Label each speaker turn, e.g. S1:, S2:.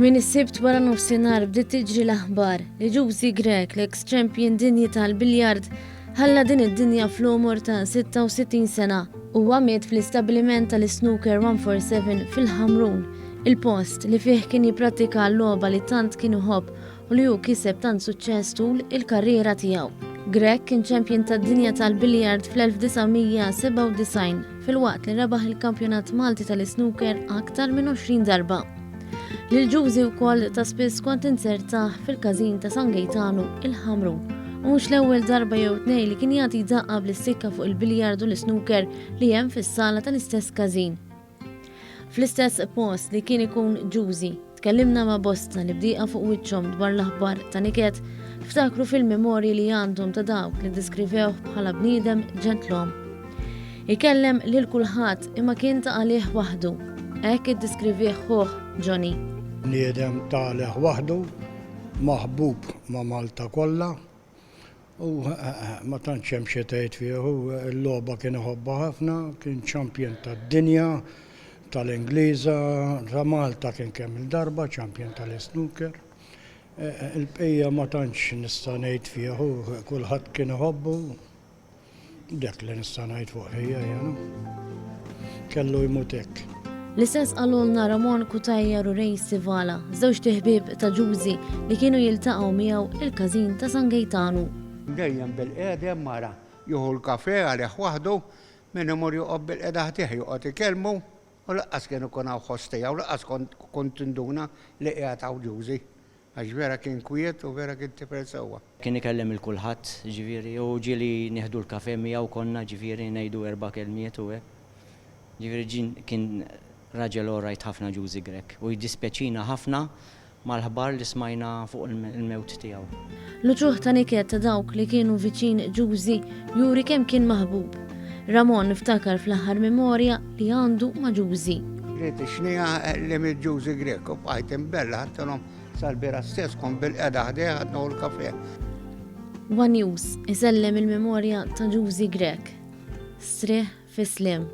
S1: Min is-sibt wara nofsinhar bdiet tiġri l-aħbar li Juicy Grek, l-ex-champion dinji tal-biljard, ħalla din id-dinja fl-umur ta' 66 sena u miet fl-istabbiliment tal-Snooker 147 fil-Ħamrun, il-post li fih kien jipprattika l-logħba li tant kien iħobb u li hu kiseb tant suċċess tul il-karriera tiegħu. Grek kien champion tad-dinja tal-biljard fl-1997 fil-waqt li rebaħ il-kampjonat Malti tal-Snooker aktar minn 20 darba. Lil Juicy wkoll ta' spiss kont insertaħ fil-każin ta' San Gaetano il-Ħamrun u mhux l-ewwel darba jew tnejn li kien jagħti daqqa bl-istikka fuq il-biljard u l-snooker li hemm fis-sala tal-istess każin. Fl-istess post li kien ikun Juicy, tkellimna ma' bosta li bdieqa fuq wiċċhom dwar l-aħbar ta' niket ftakru fil-memorji li għandhom ta' dawk li diskrivewh bħala bniedem ġentlom. Ikellem lil kulħadd imma kien ta' għalih waħdu, hekk iddiskrivih ħuh Johnny.
S2: Bniedem tagħleħ waħdu, maħbub ma' Malta kollha u ma tantx hemm xi tgħid fieħu, il-logħba kien iħobba ħafna, kien champion tad-dinja, tal-Ingliża, ta' Malta kien kemm il-darba, champion tal-snooker. Il-bqija ma tantx nista' ngħid fieħu, kulħadd kien iħobbu, dak li nista' ngħid fuq ħejja kellu jmut hekk.
S1: L-istess qalulna Ramon Kutajjar u Ray Sivala, żewġ tiħbieb ta' Juicy li kienu jiltaqgħu miegħu il-każin ta' San Gaetano.
S3: Dejjem bil-qiegħda mara jieħu l-kafè għalih waħdu minn imur joqgħod bil-qiegħda ħtieħ joqgħod ikellmu u laqqas kienu kun hawn ħostija u laqqas kont induna li qiegħed hawn Juicy. Għax vera kien kwiet u vera kien tifel sewwa.
S4: Kien ikellem il-kulħadd, ġifieri, u ġieli nieħdu l-kafè miegħu konna ġifieri ngħidu 4 kelmiet u hekk. Ġifieri kien raġel orajt ħafna Juicy Grek u jdispjaċina ħafna mal-ħbar li smajna fuq il-mewt tiegħu.
S1: L-uċuħ ta' niket ta' dawk li kienu viċin Juicy juri kemm kien maħbub. Ramon niftakar fl-aħħar memorja li għandu ma' Juicy.
S3: Rrid xnija li mid-Juicy Grek u bqajt imbella ħadtilhom sal-bira stess kon bil-qiegħda ħdejha ħadnu l-kafè.
S1: One News isellem il-memorja ta' Juicy Grek. Srieħ fi sliem.